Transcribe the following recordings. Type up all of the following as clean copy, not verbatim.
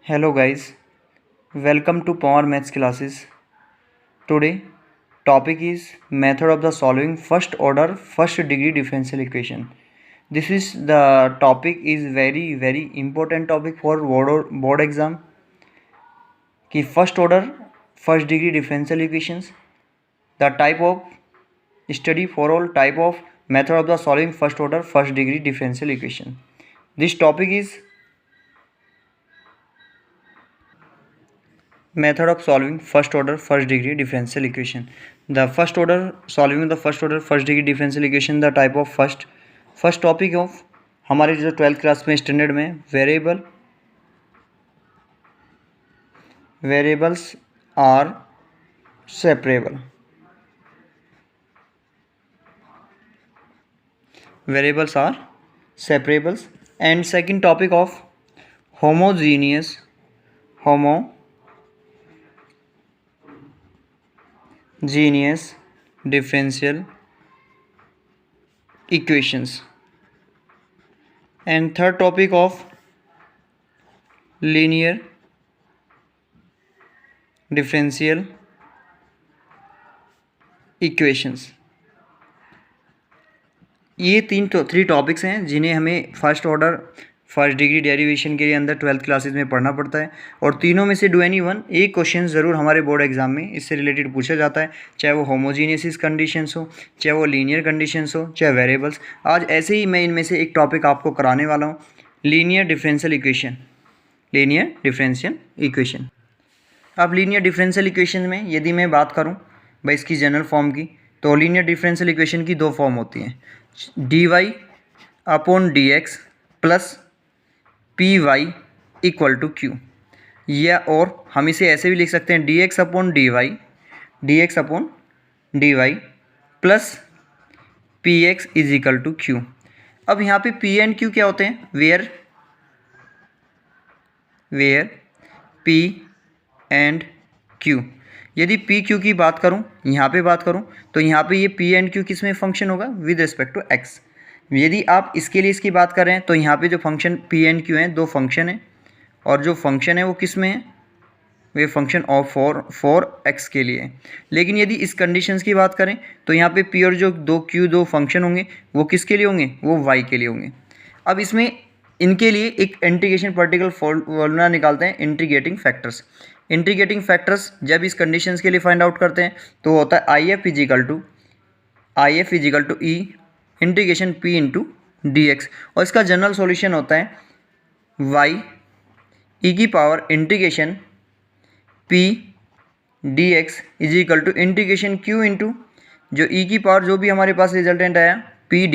Hello guys, welcome to Power Maths classes. Today topic is method of the solving first order first degree differential equation. This is the topic is very important topic for board exam कि first order first degree differential equations, the type of study for all type of method of the solving first order first degree differential equation. This topic is method of solving first order first degree differential equation. The first order solving the first order first degree differential equation, the type of first topic of हमारे जो 12th class में standard में variables are separable. Variables are separables. And second topic of homogeneous differential equations. And third topic of linear differential equations. ये three topics हैं जिन्हें हमें first order first degree derivation के लिए अंदर 12th क्लासेस में पढ़ना पड़ता है. और तीनों में से डू एनी वन एक क्वेश्चन ज़रूर हमारे बोर्ड एग्जाम में इससे रिलेटेड पूछा जाता है, चाहे वो होमोजीनियस कंडीशंस हो, चाहे वो लीनियर कंडीशंस हो, चाहे वेरिएबल्स. आज ऐसे ही मैं इनमें से एक टॉपिक आपको कराने वाला हूँ, लीनियर डिफरेंशियल इक्वेशन. अब लीनियर डिफरेंशियल इक्वेशन में यदि मैं बात करूँ भाई इसकी जनरल फॉर्म की, तो लीनियर डिफरेंशियल इक्वेशन की दो फॉर्म होती हैं, dy upon dx plus py equal to q. या और हम इसे ऐसे भी लिख सकते हैं dx upon dy plus px is equal to q. अब यहाँ पे p एंड q क्या होते हैं, वेयर p एंड q. यदि p q की बात करूँ, यहाँ पे बात करूँ, तो यहाँ पे ये p एंड q किस में फंक्शन होगा, विद रिस्पेक्ट टू x. यदि आप इसके लिए इसकी बात कर रहे हैं तो यहाँ पे जो फंक्शन p एंड q हैं, दो फंक्शन हैं, और जो फंक्शन है वो किस में है, वे फंक्शन ऑफ फॉर x के लिए है. लेकिन यदि इस कंडीशंस की बात करें तो यहाँ पे p और जो दो फंक्शन होंगे वो किसके लिए होंगे, वो y के लिए होंगे. अब इसमें इनके लिए एक इंटीग्रेशन पर्टिकुलर फॉर्मूला निकालते हैं, इंटीग्रेटिंग फैक्टर्स जब इस कंडीशंस के लिए फाइंड आउट करते हैं तो होता है IF is equal to e integration p into dx. और इसका जनरल सॉल्यूशन होता है y e की power integration p dx is equal to integration q into जो e की पावर जो भी हमारे पास रिजल्टेंट आया p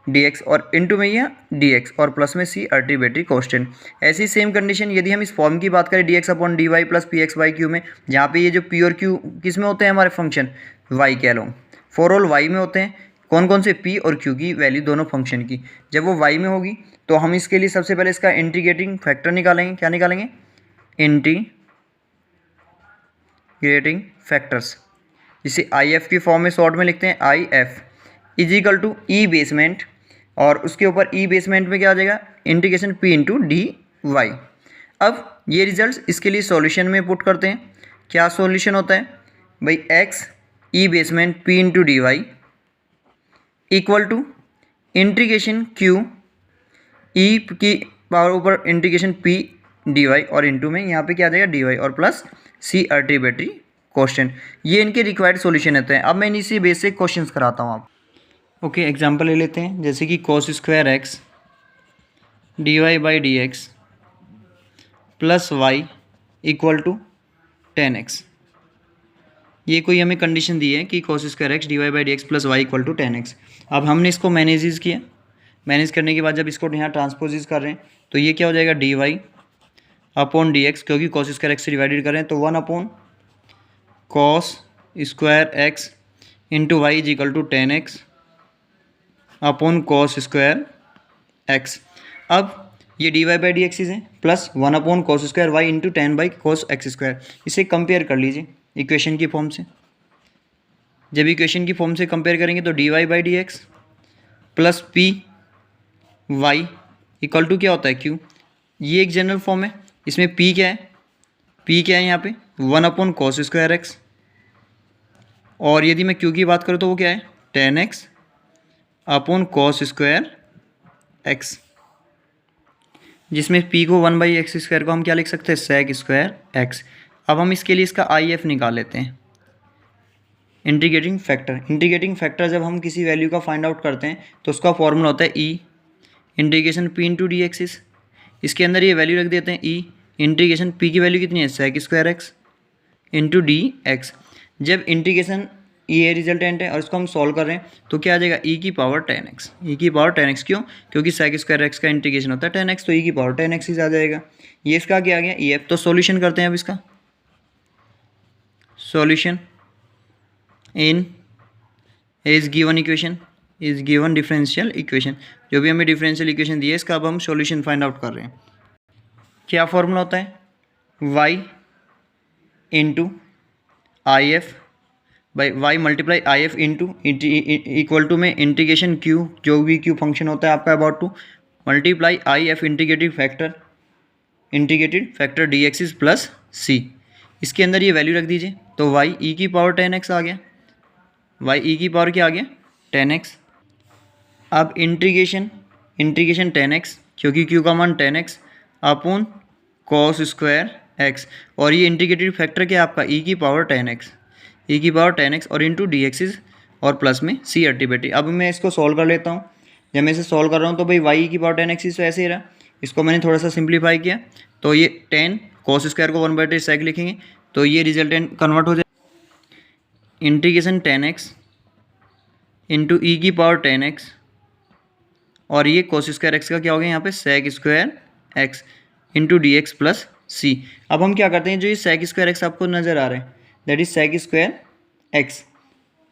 dx और इनटू में यह dx और प्लस में c आर्बिट्रेरी कांस्टेंट. ऐसी सेम कंडीशन यदि हम इस फॉर्म की बात करें dx upon dy plus px by q में, जहाँ पे ये जो p और q किस में होते हैं, हमारे फंक्शन y के अलोंग फॉर ऑल y में होते हैं. कौन कौन से p और q की वैल्यू दोनों फंक्शन की जब वो y में होगी तो हम इसके लिए सबसे पहले इसका इंटीग्रेटिंग फैक्टर निकालेंगे. क्या निकालेंगे, इंटीग्रेटिंग फैक्टर्स, जिसे IF की फॉर्म में शॉर्ट में लिखते हैं IF is equal to e basement, और उसके ऊपर ई बेसमेंट में क्या आ जाएगा, इंटीग्रेशन p इंटू dy. अब ये रिजल्ट्स इसके लिए सॉल्यूशन में पुट करते हैं. क्या सॉल्यूशन होता है भाई, x e basement p into dy equal to integration q e की पावर ऊपर इंटीग्रेशन p dy और इंटू में यहाँ पे क्या आ जाएगा dy और प्लस c आर्बिट्रेरी कांस्टेंट. ये इनके रिक्वायर्ड सॉल्यूशन होते हैं. अब मैं इसी बेसिक क्वेश्चंस कराता हूँ आप. ओके, एग्जांपल ले लेते हैं, जैसे कि cos square x dy by d x plus y equal to 10x. ये कोई हमें कंडीशन दी है कि cos square x dy by d x plus y equal to 10x. अब हमने इसको मैनेज किया, मैनेज करने के बाद जब इसको यहाँ ट्रांसपोज कर रहे हैं तो ये क्या हो जाएगा dy अपॉन डी एक्स, क्योंकि cos स्क्वायर x से डिवाइडेड कर रहे हैं तो 1 upon cos square x into y is equal to 10x upon cos square x. अब ये dy बाई डी एक्स है plus 1 upon cos square y into 10 by cos x square. इसे compare कर लीजिए इक्वेशन की फॉर्म से. जब equation की फॉर्म से कंपेयर करेंगे तो dy by d x plus p y equal to क्या होता है q. ये एक जनरल फॉर्म है। इसमें p क्या है, p क्या है यहाँ पे 1/cos²x, और यदि मैं q की बात करूँ तो वो क्या है tan x अपॉन cos²x, जिसमें p को 1/x² को हम क्या लिख सकते हैं sec²x। अब हम इसके लिए इसका IF निकाल लेते हैं, इंटीग्रेटिंग फैक्टर। इंटीग्रेटिंग फैक्टर जब हम किसी वैल्यू का फाइंड आउट करते हैं तो उसका फॉर्मूला होता है e integration p into D axis. इसके अंदर ये वैल्यू रख देते हैं e इंटीग्रेशन p की वैल्यू कितनी है sec²x इंटू डी एक्स। जब इंटीग्रेशन ये रिजल्टेंट है और इसको हम सॉल्व कर रहे हैं तो क्या आ जाएगा e की पावर 10x। e की पावर 10x क्यों, क्योंकि sec²x का इंटीग्रेशन होता है 10x, तो e की पावर 10x ही आ जाएगा। ये इसका क्या आ गया EF। तो सॉल्यूशन करते हैं अब इसका। Solution in is given equation, is given differential equation, जो भी हमें डिफरेंशियल इक्वेशन दिया है इसका अब हम सॉल्यूशन फाइंड आउट कर रहे हैं। क्या फॉर्मूला होता है y into I F by Y multiply I F into equal to में इंटीग्रेशन q, जो भी q फंक्शन होता है आपका about to, multiply I F integrated factor D axis plus C. इसके अंदर ये वैल्यू रख दीजिए तो y e की पावर 10x आ गया, y e की पावर क्या आ गया 10x। अब इंटीग्रेशन 10x, क्योंकि q का मान 10x अपॉन cos²x, और ये इंटीग्रेटेड फैक्टर क्या है आपका e की पावर 10x और इंटू डी एक्सिस और प्लस में सी अल्टीमेटली। अब मैं इसको सॉल्व कर लेता हूँ। जब मैं इसे सॉल्व कर रहा हूँ तो भाई y की पावर 10x तो ऐसे ही रहा, इसको मैंने थोड़ा सा सिंप्लीफाई किया तो ये 10 cos² को 1/10 sec लिखेंगे तो ये रिजल्टेंट कन्वर्ट हो जाए इंटीग्रेशन 10x इंटू ई की पावर 10x, और ये cos²x का क्या हो गया यहाँ पे sec²x into D x plus C. अब हम क्या करते हैं, जो ये sec²x आपको नज़र आ रहा है दैट इज sec²x,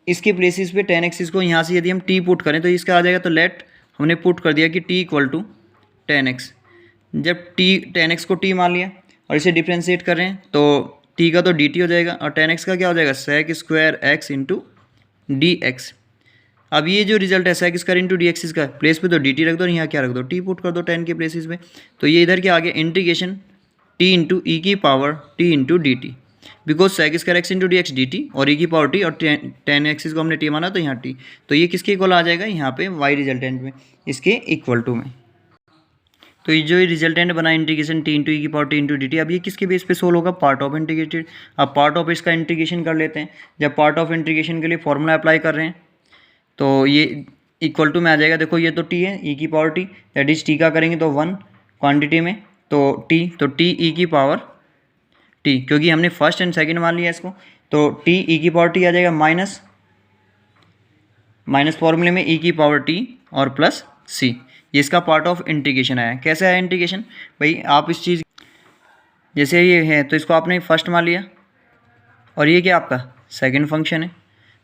इसके प्लेसेस पे 10x इसको यहाँ से यदि हम t पुट करें तो इसका आ जाएगा। तो लेट हमने पुट कर दिया कि t इक्वल टू 10x। जब10x को t मान लिया और इसे डिफ्रेंशिएट कर रहे हैं तो t का तो dt हो जाएगा और 10x का क्या हो जाएगा sec²x इंटू डी एक्स। अब ये जो रिजल्ट है sec² इंटू डी एक्सिस का, प्लेस पे तो dt रख दो और यहाँ क्या रख दो t पुट कर दो 10 के प्लेसेस पे। तो ये इधर क्या आ गया इंटीग्रेशन t इंटू ई की power t into D T, because sec² into D x D T और e की पावर t और 10 एक्सिस को हमने t माना तो यहाँ t, तो ये किसके इक्वल आ जाएगा यहाँ पे y रिजल्टेंट में, इसके इक्वल टू में। तो ये जो रिजल्टेंट बना इंटीग्रेशन t इंटू ई की power t into D T, अब ये किसके बेस पे सोल्व होगा पार्ट ऑफ इंटीग्रेटेड। अब पार्ट ऑफ इसका इंटीग्रेशन कर लेते हैं। जब पार्ट ऑफ इंटीग्रेशन के लिए फॉर्मूला अप्लाई कर रहे हैं तो ये इक्वल टू में आ जाएगा। देखो ये तो t है e की power t, that is t का करेंगे तो 1 क्वांटिटी में तो t e की पावर t, क्योंकि हमने फर्स्ट एंड सेकंड मान लिया इसको तो t e की पावर t आ जाएगा माइनस फॉर्मूले में e की पावर t और प्लस c। ये इसका पार्ट ऑफ इंटीग्रेशन आया। कैसे आया इंटीग्रेशन भाई, आप इस चीज़ जैसे ये है तो इसको आपने फर्स्ट मान लिया और ये क्या आपका सेकंड फंक्शन है,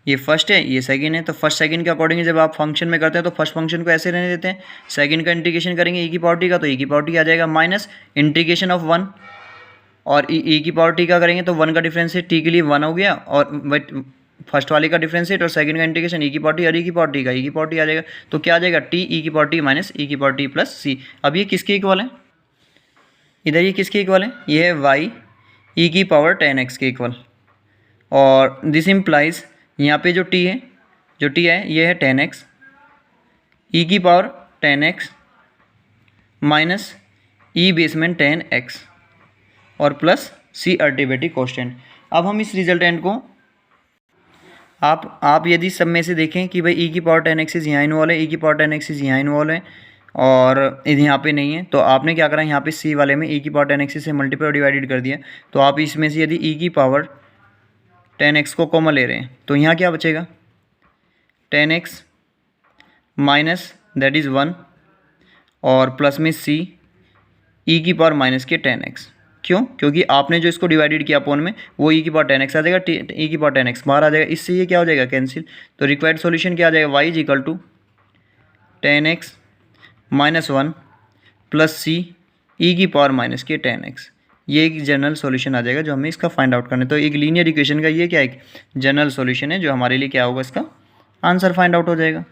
ये फर्स्ट है ये सेकंड है, तो फर्स्ट सेकंड के अकॉर्डिंग जब आप फंक्शन में करते हैं तो फर्स्ट फंक्शन को ऐसे रहने देते हैं, सेकंड का इंटीग्रेशन करेंगे e की पावर t का तो e की पावर t आ जाएगा माइनस इंटीग्रेशन ऑफ 1, और e की पावर t का करेंगे तो 1 का डिफरेंशिएट t के लिए 1 हो गया और बट फर्स्ट वाले का डिफरेंशिएट और सेकंड का इंटीग्रेशन e की पावर t और e की पावर t का e की पावर t आ जाएगा। तो क्या आ जाएगा t e की पावर t माइनस e की पावर t प्लस c। अब ये किसके इक्वल है, इधर ये किसके इक्वल है, ये है y e की पावर 10x के इक्वल, और दिस इम्प्लाइज यहाँ पे जो t है ये है 10x e की power 10x minus e basement 10x और प्लस c अल्टीमेटिव कांस्टेंट। अब हम इस रिजल्टेंट को आप यदि सब में से देखें कि भाई e की पावर 10x यहाँ इन्वॉल्व है, e की पावर 10x यहाँ इन्वॉल्व है और यहाँ पे नहीं है, तो आपने क्या करा यहाँ पे c वाले में e की पावर 10x से मल्टीप्लाई डिवाइडेड कर दिया। तो आप इसमें से यदि e की पावर 10x को कॉमन ले रहे हैं तो यहाँ क्या बचेगा 10x माइनस दैट इज़ 1 और प्लस में c e की पावर माइनस के 10x। क्यों, क्योंकि आपने जो इसको डिवाइडेड किया अपॉन में वो e की पावर 10x आ जाएगा, e की पावर 10x बाहर आ जाएगा, इससे ये क्या हो जाएगा कैंसिल। तो रिक्वायर्ड सॉल्यूशन क्या आ जाएगा y is equal to 10x minus 1 plus c e की पावर माइनस के 10x। ये एक जनरल सॉल्यूशन आ जाएगा जो हमें इसका फाइंड आउट करना है। तो एक लीनियर इक्वेशन का ये क्या है जनरल सॉल्यूशन है जो हमारे लिए क्या होगा इसका आंसर फाइंड आउट हो जाएगा।